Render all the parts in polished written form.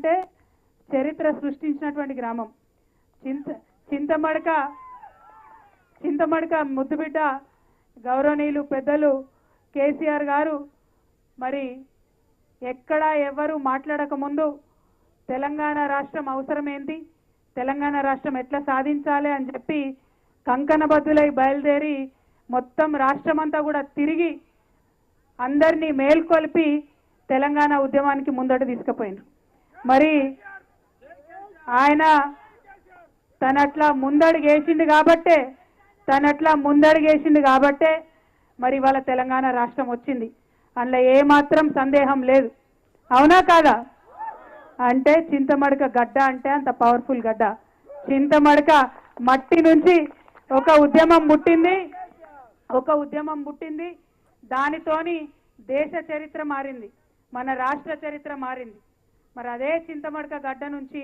అంటే చరిత్ర సృష్టించినటువంటి గ్రామం. చింతమడక చింతమడక ముద్దుబిడ్డ గౌరవనీయులు పెద్దలు కేసీఆర్ గారు మరి ఎక్కడ ఎవరు మాట్లాడక ముందు తెలంగాణ రాష్ట్రం అవసరం ఏంటి, తెలంగాణ రాష్ట్రం ఎట్లా సాధించాలి అని చెప్పి కంకణబద్దులై బయలుదేరి మొత్తం రాష్ట్రమంతా కూడా తిరిగి అందరినీ మేల్కొల్పి తెలంగాణ ఉద్యమానికి ముందట తీసుకుపోయినారు. మరి ఆయన తనట్లా ముందడుగేసిండు కాబట్టే మరి వాళ్ళ తెలంగాణ రాష్ట్రం వచ్చింది. అందులో ఏమాత్రం సందేహం లేదు. అవునా కాదా? అంటే చింతమడక గడ్డ అంటే అంత పవర్ఫుల్ గడ్డ. చింతమడక మట్టి నుంచి ఒక ఉద్యమం పుట్టింది. దానితోని దేశ చరిత్ర మారింది, మన రాష్ట్ర చరిత్ర మారింది. మరి అదే చింతమడక గడ్డ నుంచి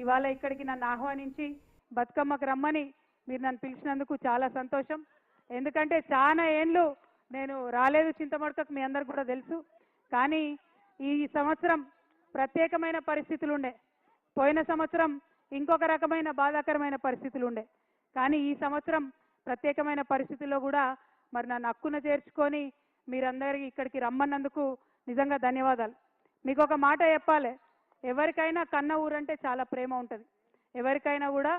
ఇవాళ ఇక్కడికి నన్ను ఆహ్వానించి బతుకమ్మకు రమ్మని మీరు నన్ను పిలిచినందుకు చాలా సంతోషం. ఎందుకంటే చాలా ఏండ్లు నేను రాలేదు చింతమడకకు, మీ అందరికి కూడా తెలుసు. కానీ ఈ సంవత్సరం ప్రత్యేకమైన పరిస్థితులు ఉండే, పోయిన సంవత్సరం ఇంకొక రకమైన బాధాకరమైన పరిస్థితులు ఉండే. కానీ ఈ సంవత్సరం ప్రత్యేకమైన పరిస్థితుల్లో కూడా మరి నన్ను హక్కున చేర్చుకొని మీరందరికీ ఇక్కడికి రమ్మన్నందుకు నిజంగా ధన్యవాదాలు. మీకు ఒక మాట చెప్పాలి, ఎవరికైనా కన్న ఊరంటే చాలా ప్రేమ ఉంటుంది. ఎవరికైనా కూడా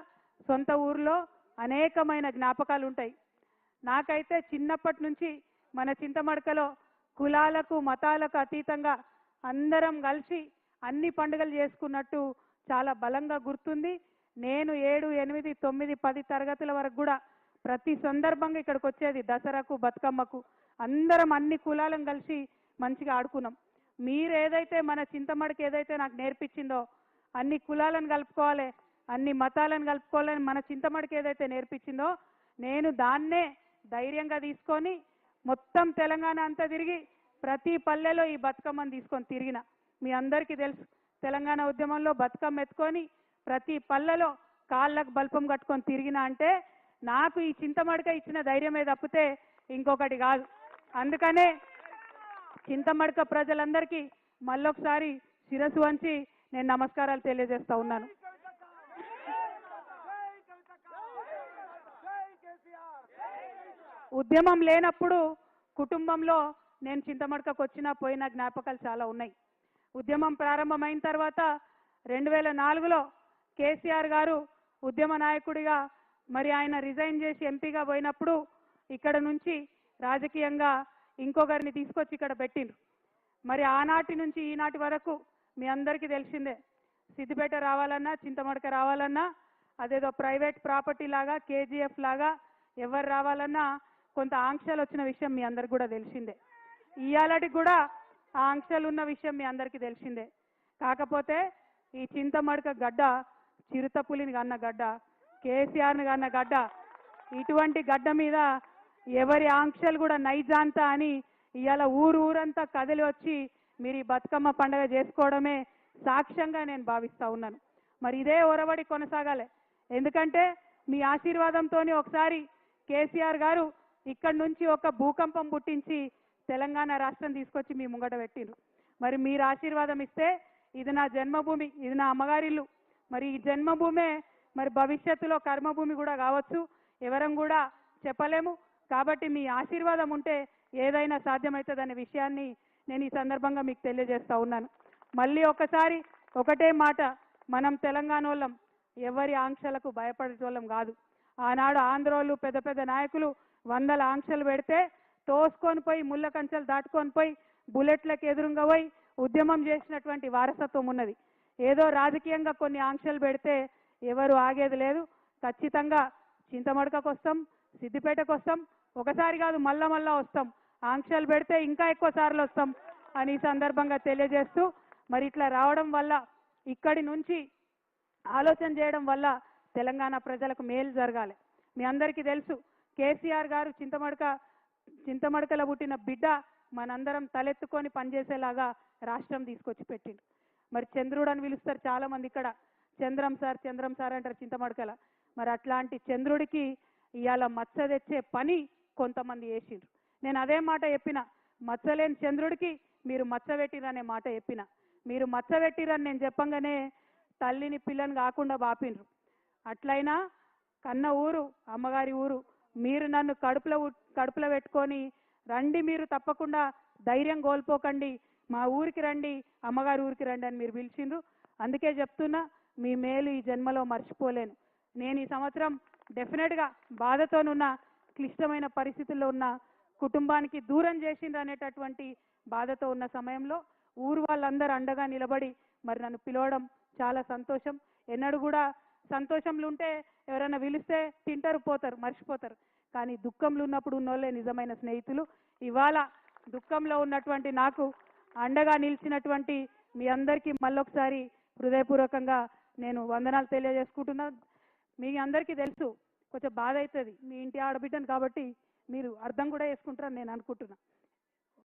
సొంత ఊర్లో అనేకమైన జ్ఞాపకాలు ఉంటాయి. నాకైతే చిన్నప్పటి నుంచి మన చింతమడకలో కులాలకు మతాలకు అతీతంగా అందరం కలిసి అన్ని పండుగలు చేసుకున్నట్టు చాలా బలంగా గుర్తుంది. నేను 7, 8, 9, 10 తరగతుల వరకు కూడా ప్రతి సందర్భంగా ఇక్కడికి వచ్చేది. దసరాకు బతుకమ్మకు అందరం అన్ని కులాలను కలిసి మంచిగా ఆడుకున్నాం. మీరు ఏదైతే మన చింతమడక ఏదైతే నాకు నేర్పించిందో అన్ని కులాలను కలుపుకోవాలి, అన్ని మతాలను కలుపుకోవాలని మన చింతమడక ఏదైతే నేర్పించిందో నేను దాన్నే ధైర్యంగా తీసుకొని మొత్తం తెలంగాణ అంతా తిరిగి ప్రతి పల్లెలో ఈ బతుకమ్మను తీసుకొని తిరిగిన. మీ అందరికీ తెలుసు, తెలంగాణ ఉద్యమంలో బతుకమ్మ ఎత్తుకొని ప్రతి పల్లెలో కాళ్ళకు బల్పం కట్టుకొని తిరిగిన అంటే నాకు ఈ చింతమడక ఇచ్చిన ధైర్యమే తప్పితే ఇంకొకటి కాదు. అందుకనే చింతమడక ప్రజలందరికీ మళ్ళొకసారి శిరస్సు వంచి నేను నమస్కారాలు తెలియజేస్తా ఉన్నాను. ఉద్యమం లేనప్పుడు కుటుంబంలో నేను చింతమడకకు వచ్చినా పోయిన జ్ఞాపకాలు చాలా ఉన్నాయి. ఉద్యమం ప్రారంభమైన తర్వాత 2004లో కేసీఆర్ గారు ఉద్యమ నాయకుడిగా మరి ఆయన రిజైన్ చేసి ఎంపీగా పోయినప్పుడు ఇక్కడ నుంచి రాజకీయంగా ఇంకొకరిని తీసుకొచ్చి ఇక్కడ పెట్టిండ్రు. మరి ఆనాటి నుంచి ఈనాటి వరకు మీ అందరికీ తెలిసిందే, సిద్దిపేట రావాలన్నా చింతమడక రావాలన్నా అదేదో ప్రైవేట్ ప్రాపర్టీ లాగా కేజీఎఫ్ లాగా ఎవరు రావాలన్నా కొంత ఆంక్షలు వచ్చిన విషయం మీ అందరికి కూడా తెలిసిందే. ఇయాలటికి కూడా ఆ ఆంక్షలు ఉన్న విషయం మీ అందరికీ తెలిసిందే. కాకపోతే ఈ చింతమడక గడ్డ చిరుతపులిని కన్న గడ్డ, కేసీఆర్ని కన్న గడ్డ. ఇటువంటి గడ్డ మీద ఎవరి ఆంక్షలు కూడా నైజాంత అని ఇవాళ ఊరంతా కదిలి వచ్చి మీరు ఈ బతుకమ్మ పండుగ చేసుకోవడమే సాక్ష్యంగా నేను భావిస్తా ఉన్నాను. మరి ఇదే ఒరవడి కొనసాగాలి. ఎందుకంటే మీ ఆశీర్వాదంతో ఒకసారి కేసీఆర్ గారు ఇక్కడి నుంచి ఒక భూకంపం పుట్టించి తెలంగాణ రాష్ట్రం తీసుకొచ్చి మీ ముంగట పెట్టిండ్రు. మరి మీరు ఆశీర్వాదం ఇస్తే ఇది నా జన్మభూమి, ఇది నా అమ్మగారిల్లు. మరి ఈ జన్మభూమే మరి భవిష్యత్తులో కర్మభూమి కూడా కావచ్చు, ఎవరం కూడా చెప్పలేము. కాబట్టి మీ ఆశీర్వాదం ఉంటే ఏదైనా సాధ్యమవుతుందనే విషయాన్ని నేను ఈ సందర్భంగా మీకు తెలియజేస్తా ఉన్నాను. మళ్ళీ ఒకసారి ఒకటే మాట, మనం తెలంగాణ వాళ్ళం ఎవరి ఆంక్షలకు భయపడేటోళ్ళం కాదు. ఆనాడు ఆంధ్రోళ్ళు పెద్ద పెద్ద నాయకులు 100 ఆంక్షలు పెడితే తోసుకొని పోయి ముళ్ళ కంచెలు దాటుకొని పోయి బుల్లెట్లకు ఎదురుగా పోయి ఉద్యమం చేసినటువంటి వారసత్వం ఉన్నది. ఏదో రాజకీయంగా కొన్ని ఆంక్షలు పెడితే ఎవరు ఆగేది లేదు. ఖచ్చితంగా చింతమడకకు వస్తాం, సిద్దిపేటకు వస్తాం, ఒకసారి కాదు మళ్ళా వస్తాం. ఆంక్షలు పెడితే ఇంకా ఎక్కువ సార్లు వస్తాం అని ఈ సందర్భంగా తెలియజేస్తూ, మరి ఇట్లా రావడం వల్ల ఇక్కడి నుంచి ఆలోచన చేయడం వల్ల తెలంగాణ ప్రజలకు మేలు జరగాలి. మీ అందరికీ తెలుసు, కేసీఆర్ గారు చింతమడకలో పుట్టిన బిడ్డ మనందరం తలెత్తుకొని పనిచేసేలాగా రాష్ట్రం తీసుకొచ్చి పెట్టిండు. మరి చంద్రుడు అని పిలుస్తారు చాలా మంది ఇక్కడ, చంద్రం సార్ అంటారు చింతమడకల. మరి అట్లాంటి చంద్రుడికి ఇవాళ మచ్చ తెచ్చే పని కొంతమంది చేసిండ్రు. నేను అదే మాట చెప్పిన, మచ్చలేని చంద్రుడికి మీరు మచ్చ పెట్టిరనే మాట చెప్పిన. మీరు మచ్చబెట్టిరని నేను చెప్పంగానే తల్లిని పిల్లని కాకుండా బాపిండ్రు. అట్లయినా కన్న ఊరు అమ్మగారి ఊరు. మీరు నన్ను కడుపులో పెట్టుకొని రండి, మీరు తప్పకుండా ధైర్యం కోల్పోకండి, మా ఊరికి రండి, అమ్మగారి ఊరికి రండి అని మీరు పిలిచిండ్రు. అందుకే చెప్తున్నా, మీ మేలు ఈ జన్మలో మర్చిపోలేను. నేను ఈ సంవత్సరం డెఫినెట్గా బాధతోనున్న, క్లిష్టమైన పరిస్థితుల్లో ఉన్న కుటుంబానికి దూరం చేసిండ్రు అనేటటువంటి బాధతో ఉన్న సమయంలో ఊరు వాళ్ళందరూ అండగా నిలబడి మరి నన్ను పిలవడం చాలా సంతోషం. ఎన్నడూ కూడా సంతోషంలో ఉంటే ఎవరైనా పిలిస్తే తింటారు, పోతారు, మర్చిపోతారు. కానీ దుఃఖంలో ఉన్నప్పుడు ఉన్నోళ్ళే నిజమైన స్నేహితులు. ఇవాళ దుఃఖంలో ఉన్నటువంటి నాకు అండగా నిలిచినటువంటి మీ అందరికీ మళ్ళొకసారి హృదయపూర్వకంగా నేను వందనాలు తెలియజేసుకుంటున్నా. మీ అందరికీ తెలుసు, కొంచెం బాధ అవుతుంది, మీ ఇంటి ఆడబిడ్డను కాబట్టి మీరు అర్థం కూడా చేసుకుంటారని నేను అనుకుంటున్నా.